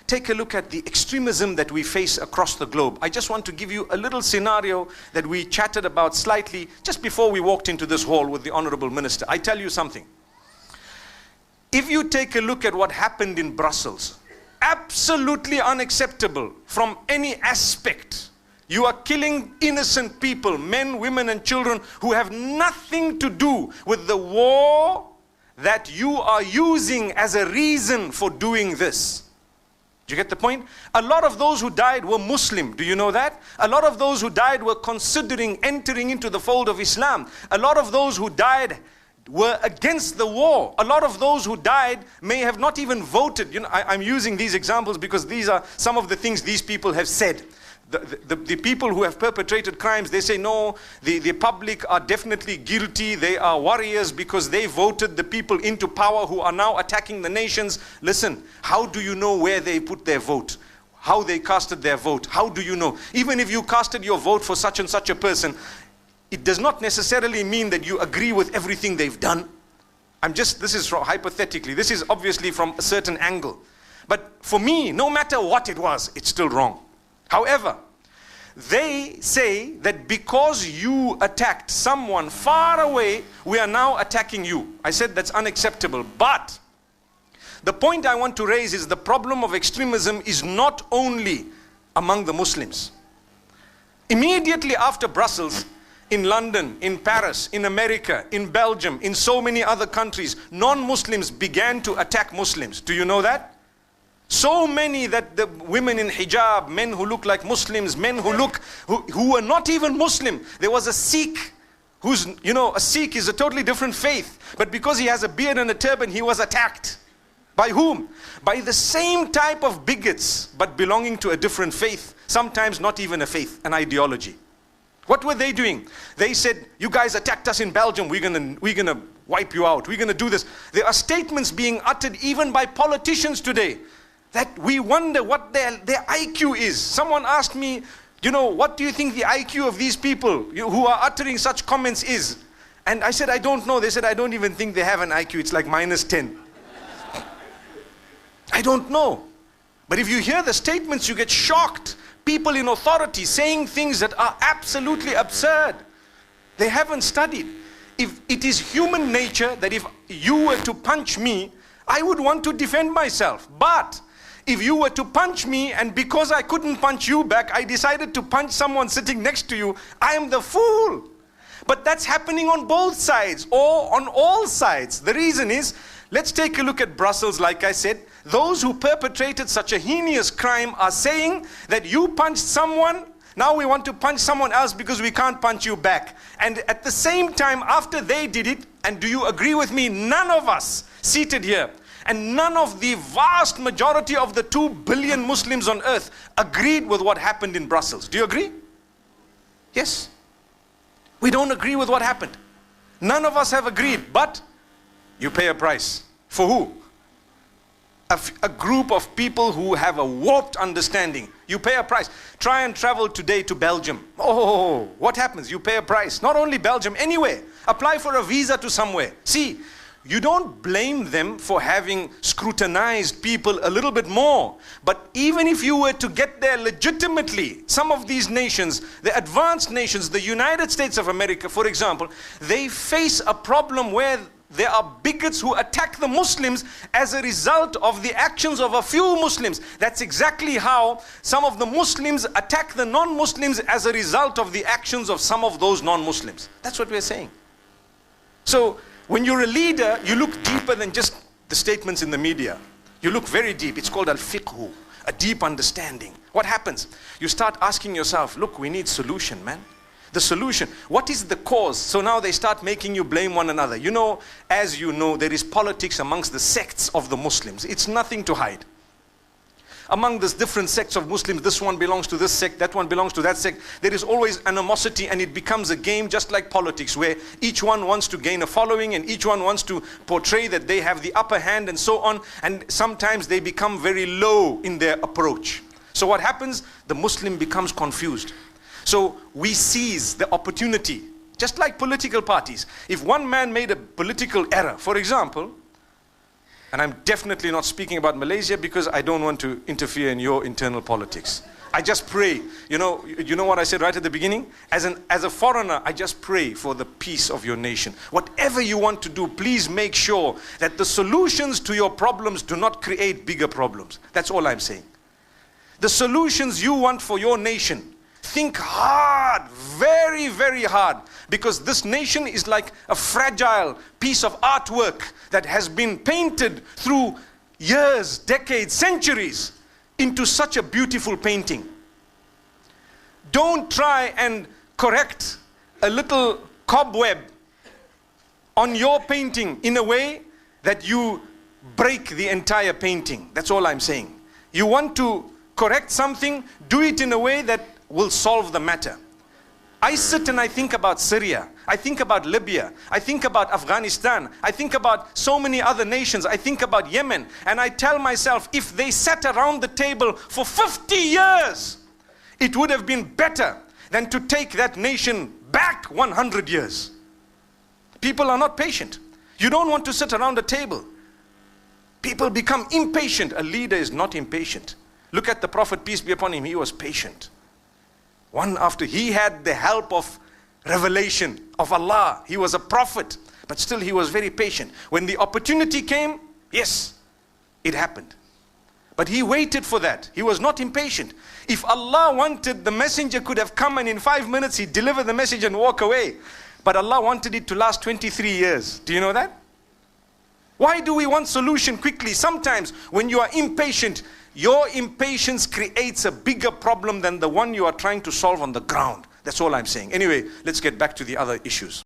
take a look at the extremism that we face across the globe. I just want to give you a little scenario that we chatted about slightly just before we walked into this hall with the Honorable Minister. I tell you something. If you take a look at what happened in Brussels, absolutely unacceptable from any aspect. You are killing innocent people, men, women and children who have nothing to do with the war that you are using as a reason for doing this. Do you get the point? A lot of those who died were Muslim. Do you know that? A lot of those who died were considering entering into the fold of Islam. A lot of those who died were against the war. A lot of those who died may have not even voted. You know, I'm using these examples because these are some of the things these people have said. The people who have perpetrated crimes, they say no, the public are definitely guilty. They are warriors because they voted the people into power who are now attacking the nations. Listen, how do you know where they put their vote? How they casted their vote? How do you know? Even if you casted your vote for such and such a person, it does not necessarily mean that you agree with everything they've done. This is hypothetically, this is obviously from a certain angle. But for me, no matter what it was, it's still wrong. However, they say that because you attacked someone far away, we are now attacking you. I said that's unacceptable. But the point I want to raise is the problem of extremism is not only among the Muslims. Immediately after Brussels, in London, in Paris, in America, in Belgium, in so many other countries, non-Muslims began to attack Muslims. Do you know that? So many that the women in hijab, men who look like Muslims, men who were not even Muslim. There was a Sikh who's, you know, a Sikh is a totally different faith. But because he has a beard and a turban, he was attacked. By whom? By the same type of bigots, but belonging to a different faith. Sometimes not even a faith, an ideology. What were they doing? They said, you guys attacked us in Belgium, we're gonna wipe you out, we're gonna do this. There are statements being uttered even by politicians today that we wonder what their IQ is. Someone asked me, you know, what do you think the IQ of these people who are uttering such comments is? And I said, I don't know. They said, I don't even think they have an IQ. It's like -10. I don't know. But if you hear the statements, you get shocked. People in authority saying things that are absolutely absurd. They haven't studied. If it is human nature that if you were to punch me, I would want to defend myself. But if you were to punch me and because I couldn't punch you back, I decided to punch someone sitting next to you, I am the fool. But that's happening on both sides or on all sides. The reason is, let's take a look at Brussels. Like I said, those who perpetrated such a heinous crime are saying that you punched someone, now we want to punch someone else because we can't punch you back. And at the same time, after they did it, and do you agree with me, none of us seated here, and none of the vast majority of the 2 billion Muslims on earth agreed with what happened in Brussels. Do you agree? Yes. We don't agree with what happened. None of us have agreed, but you pay a price. For who? A group of people who have a warped understanding. You pay a price. Try and travel today to Belgium. Oh, what happens? You pay a price. Not only Belgium, anywhere. Apply for a visa to somewhere. See, you don't blame them for having scrutinized people a little bit more. But even if you were to get there legitimately, some of these nations, the advanced nations, the United States of America, for example, they face a problem where there are bigots who attack the Muslims as a result of the actions of a few Muslims. That's exactly how some of the Muslims attack the non-Muslims as a result of the actions of some of those non-Muslims. That's what we're saying. So when you're a leader, you look deeper than just the statements in the media. You look very deep. It's called al-fiqhu, a deep understanding. What happens? You start asking yourself, look, we need solution, man. The solution. What is the cause? So now they start making you blame one another. You know, as you know, there is politics amongst the sects of the Muslims. It's nothing to hide. Among the different sects of Muslims, this one belongs to this sect, that one belongs to that sect. There is always animosity, and it becomes a game just like politics, where each one wants to gain a following and each one wants to portray that they have the upper hand and so on. And sometimes they become very low in their approach. So what happens? The Muslim becomes confused. So we seize the opportunity, just like political parties. If one man made a political error, for example, And I'm definitely not speaking about Malaysia because I don't want to interfere in your internal politics. I just pray. You know what I said right at the beginning? As a foreigner, I just pray for the peace of your nation. Whatever you want to do, please make sure that the solutions to your problems do not create bigger problems. That's all I'm saying. The solutions you want for your nation, think hard, very, very hard, because this nation is like a fragile piece of artwork that has been painted through years, decades, centuries into such a beautiful painting. Don't try and correct a little cobweb on your painting in a way that you break the entire painting. That's all I'm saying. You want to correct something, do it in a way that will solve the matter. I sit and I think about Syria, I think about Libya, I think about Afghanistan, I think about so many other nations, I think about Yemen, and I tell myself, if they sat around the table for 50 years, it would have been better than to take that nation back 100 years. People are not patient. You don't want to sit around a table. People become impatient. A leader is not impatient. Look at the Prophet, peace be upon him, he was patient. One after, he had the help of revelation of Allah. He was a prophet, but still he was very patient. When the opportunity came, yes, it happened. But he waited for that. He was not impatient. If Allah wanted, the messenger could have come and in 5 minutes he'd deliver the message and walk away. But Allah wanted it to last 23 years. Do you know that? Why do we want solution quickly? Sometimes when you are impatient, your impatience creates a bigger problem than the one you are trying to solve on the ground. That's all I'm saying. Anyway, let's get back to the other issues.